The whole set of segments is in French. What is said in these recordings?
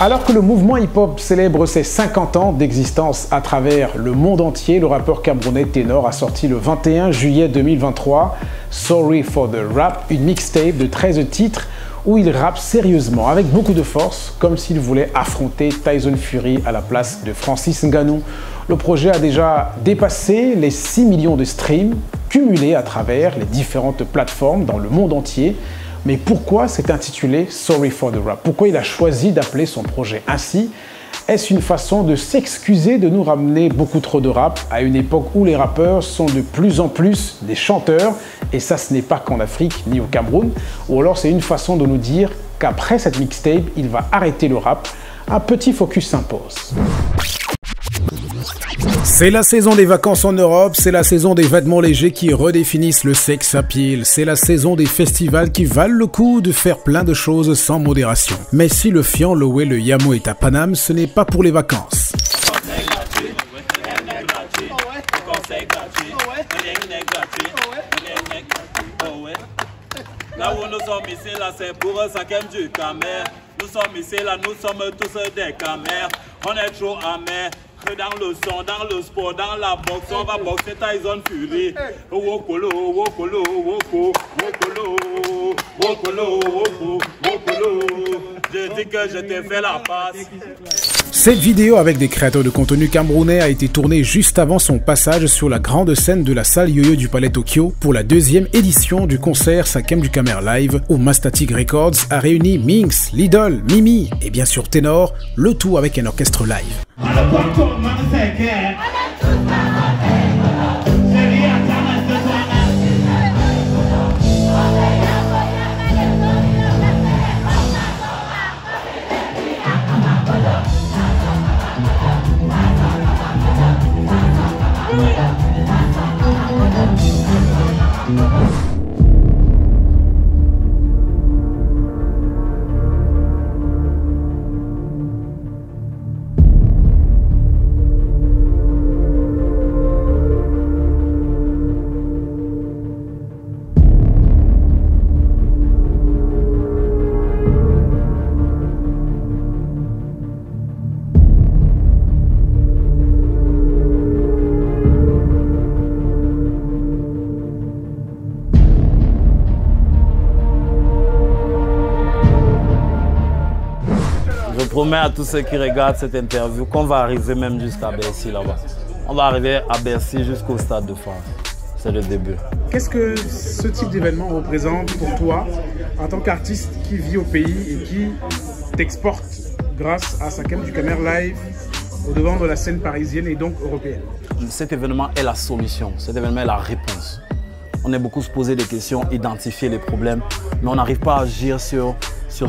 Alors que le mouvement hip-hop célèbre ses 50 ans d'existence à travers le monde entier, le rappeur camerounais Ténor a sorti le 21 juillet 2023 Sorry for the Rap, une mixtape de 13 titres où il rappe sérieusement, avec beaucoup de force, comme s'il voulait affronter Tyson Fury à la place de Francis Ngannou. Le projet a déjà dépassé les 6 millions de streams cumulés à travers les différentes plateformes dans le monde entier. Mais pourquoi c'est intitulé Sorry for the Rap? Pourquoi il a choisi d'appeler son projet ainsi? Est-ce une façon de s'excuser de nous ramener beaucoup trop de rap à une époque où les rappeurs sont de plus en plus des chanteurs? Et ça, ce n'est pas qu'en Afrique ni au Cameroun. Ou alors c'est une façon de nous dire qu'après cette mixtape, il va arrêter le rap. Un petit focus s'impose. C'est la saison des vacances en Europe, c'est la saison des vêtements légers qui redéfinissent le sex appeal, c'est la saison des festivals qui valent le coup de faire plein de choses sans modération. Mais si le Fian, le Way, le Yamo est à Paname, ce n'est pas pour les vacances. Là où nous sommes ici, là c'est pour eux, ça qu'aime du camère. Nous sommes ici, là nous sommes tous des camères. On est trop amers. Dans le son, dans le sport, dans la boxe, on va boxer Tyson Fury. Wokolo, wokolo, woko, wokolo, wokolo, woko, wokolo. Je dis que je t'ai fait la passe. Cette vidéo avec des créateurs de contenu camerounais a été tournée juste avant son passage sur la grande scène de la salle Yo-Yo du Palais Tokyo pour la deuxième édition du concert Sakem du Camer Live où Mastatic Records a réuni Minx, Lidl, Mimi et bien sûr Ténor, le tout avec un orchestre live. Je promets à tous ceux qui regardent cette interview qu'on va arriver même jusqu'à Bercy là-bas. On va arriver à Bercy jusqu'au Stade de France. C'est le début. Qu'est-ce que ce type d'événement représente pour toi en tant qu'artiste qui vit au pays et qui t'exporte grâce à Sakem du Camer Live au devant de la scène parisienne et donc européenne? Cet événement est la solution, cet événement est la réponse. On est beaucoup se poser des questions, identifier les problèmes, mais on n'arrive pas à agir sur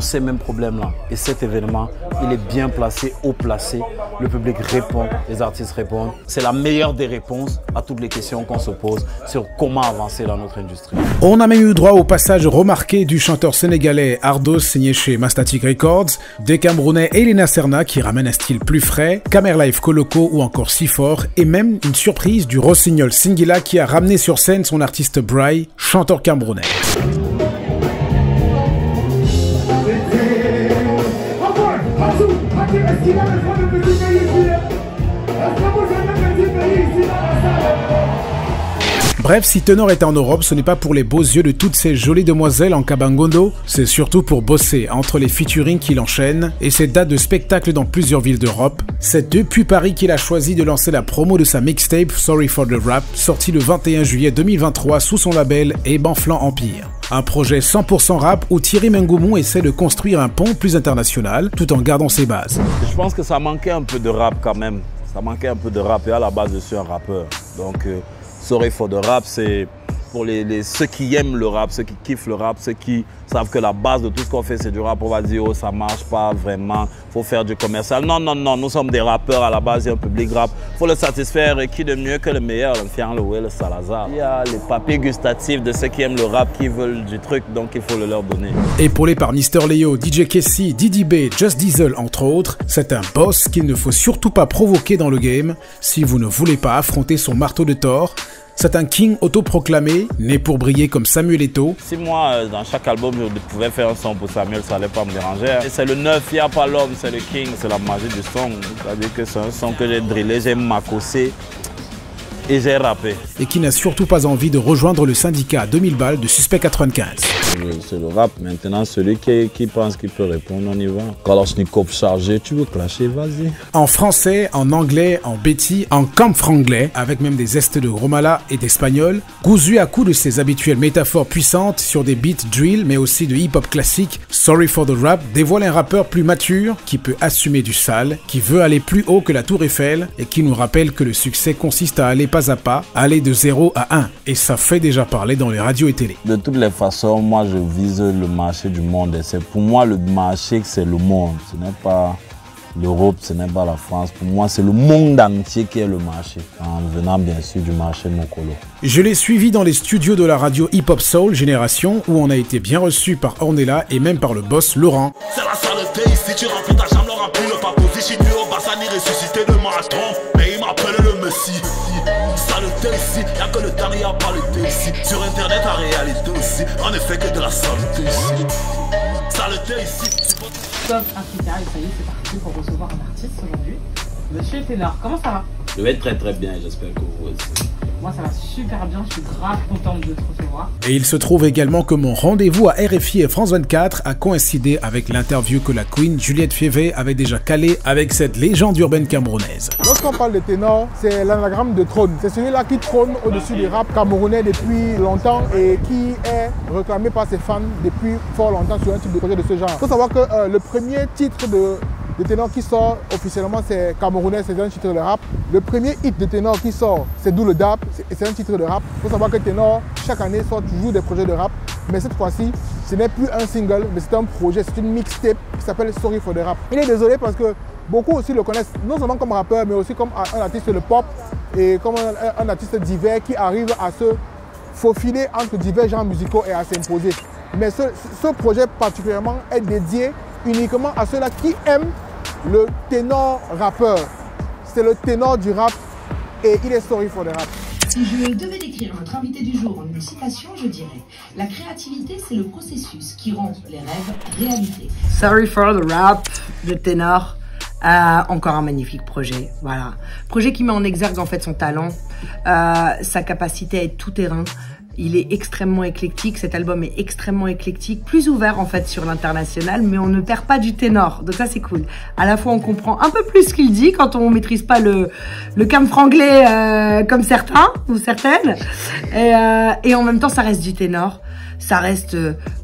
ces mêmes problèmes-là. Et cet événement, il est bien placé, haut placé. Le public répond, les artistes répondent. C'est la meilleure des réponses à toutes les questions qu'on se pose sur comment avancer dans notre industrie. On a même eu droit au passage remarqué du chanteur sénégalais Ardos signé chez Mastatic Records, des Camerounais Elena Serna qui ramène un style plus frais, Camer Live Koloko ou encore Sifor, et même une surprise du Rossignol Singila qui a ramené sur scène son artiste Bry, chanteur camerounais. Bref, si Ténor est en Europe, ce n'est pas pour les beaux yeux de toutes ces jolies demoiselles en Kabangondo, c'est surtout pour bosser entre les featuring qu'il enchaîne et ses dates de spectacle dans plusieurs villes d'Europe. C'est depuis Paris qu'il a choisi de lancer la promo de sa mixtape Sorry for the Rap, sortie le 21 juillet 2023 sous son label Ebanflan Empire. Un projet 100% rap où Thierry Mengoumou essaie de construire un pont plus international tout en gardant ses bases. Je pense que ça manquait un peu de rap quand même. Ça manquait un peu de rap et à la base je suis un rappeur. Donc Sorry for the Rap, c'est pour ceux qui aiment le rap, ceux qui kiffent le rap, ceux qui savent que la base de tout ce qu'on fait c'est du rap. On va dire oh ça marche pas vraiment, faut faire du commercial. Non, non, non, nous sommes des rappeurs à la base, il y a un public rap. Faut le satisfaire et qui de mieux que le meilleur, le Fian, le Way, le Salazar. Il y a les papiers gustatifs de ceux qui aiment le rap, qui veulent du truc, donc il faut le leur donner. Épaulé par Mister Leo, DJ Kessie, Didi B, Just Diesel entre autres, c'est un boss qu'il ne faut surtout pas provoquer dans le game si vous ne voulez pas affronter son marteau de Thor. C'est un king autoproclamé, né pour briller comme Samuel Eto'o. Si moi, dans chaque album, je pouvais faire un son pour Samuel, ça n'allait pas me déranger. C'est le neuf, il n'y a pas l'homme, c'est le king, c'est la magie du son. C'est-à-dire que c'est un son que j'ai drillé, j'ai macossé et j'ai rappé. Et qui n'a surtout pas envie de rejoindre le syndicat à 2000 balles de Suspect 95. C'est le rap. Maintenant, celui qui pense qu'il peut répondre, on y va. Kalashnikov chargé, tu veux clasher, vas-y. En français, en anglais, en béti, en camp franglais, avec même des zestes de Romala et d'espagnol, cousu à coups de ses habituelles métaphores puissantes sur des beats drill, mais aussi de hip-hop classique, Sorry for the Rap dévoile un rappeur plus mature, qui peut assumer du sale, qui veut aller plus haut que la Tour Eiffel, et qui nous rappelle que le succès consiste à aller pas à pas, aller de 0 à 1. Et ça fait déjà parler dans les radios et télé. De toutes les façons, moi je vise le marché du monde. Et c'est pour moi le marché, c'est le monde. Ce n'est pas l'Europe, ce n'est pas la France. Pour moi, c'est le monde entier qui est le marché. En venant bien sûr du marché Mokolo. Je l'ai suivi dans les studios de la radio Hip Hop Soul Génération, où on a été bien reçu par Ornella et même par le boss Laurent. C'est la saleté ici, tu remplis ta chambre, le remplis le pas positionné au bassin, ni ressuscité de marathon. Mais il m'appelle le Messie. Saleté ici, y'a que le temps, y'a pas le thé ici. Sur internet, la réalité aussi, en effet que de la saleté ici. Saleté ici. Top Africa, et ça y est, c'est parti pour recevoir un artiste aujourd'hui. Monsieur Ténor, comment ça va? Je vais très bien, j'espère que vous aussi. Moi ça va super bien, je suis grave contente de te recevoir. Et il se trouve également que mon rendez-vous à RFI et France 24 a coïncidé avec l'interview que la Queen Juliette Fiévé avait déjà calée avec cette légende urbaine camerounaise. Lorsqu'on parle de ténor, c'est l'anagramme de trône. C'est celui-là qui trône au-dessus du rap camerounais depuis longtemps et qui est réclamé par ses fans depuis fort longtemps sur un type de projet de ce genre. Il faut savoir que le premier titre de ténor qui sort officiellement, c'est camerounais, c'est un titre de rap. Le premier hit de ténor qui sort, c'est D'où le Dap, c'est un titre de rap. Il faut savoir que ténor, chaque année, sort toujours des projets de rap. Mais cette fois-ci, ce n'est plus un single, mais c'est un projet, c'est une mixtape qui s'appelle Sorry for the Rap. Il est désolé parce que beaucoup aussi le connaissent, non seulement comme rappeur, mais aussi comme un artiste de pop et comme un artiste divers qui arrive à se faufiler entre divers genres musicaux et à s'imposer. Mais ce projet particulièrement est dédié uniquement à ceux-là qui aiment le ténor rappeur. C'est le ténor du rap et il est Sorry for the Rap. Si je devais décrire notre invité du jour en une citation, je dirais « La créativité, c'est le processus qui rend les rêves réalité ». Sorry for the Rap de Ténor. Encore un magnifique projet, voilà. Projet qui met en exergue en fait son talent, sa capacité à être tout terrain. Il est extrêmement éclectique, cet album est extrêmement éclectique, plus ouvert en fait sur l'international, mais on ne perd pas du ténor, donc ça c'est cool. À la fois on comprend un peu plus ce qu'il dit quand on maîtrise pas le camp franglais comme certains ou certaines, et en même temps ça reste du ténor. Ça reste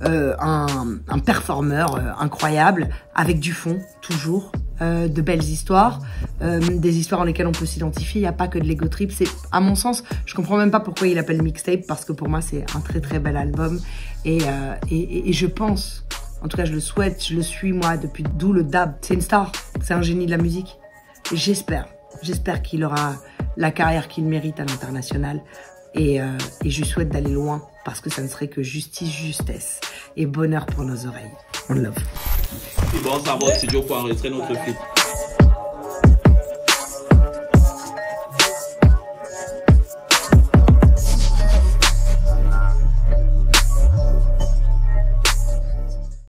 un performeur incroyable, avec du fond, toujours, de belles histoires, des histoires dans lesquelles on peut s'identifier. Il n'y a pas que de l'ego trip. C'est, à mon sens, je comprends même pas pourquoi il appelle mixtape, parce que pour moi, c'est un très très bel album. Et je pense, en tout cas je le souhaite, je le suis moi depuis D'où le Dab. C'est une star, c'est un génie de la musique. J'espère qu'il aura la carrière qu'il mérite à l'international. Et je lui souhaite d'aller loin, parce que ça ne serait que justice, justesse et bonheur pour nos oreilles. On love. C'est bon, ça va au studio pour enregistrer notre clip.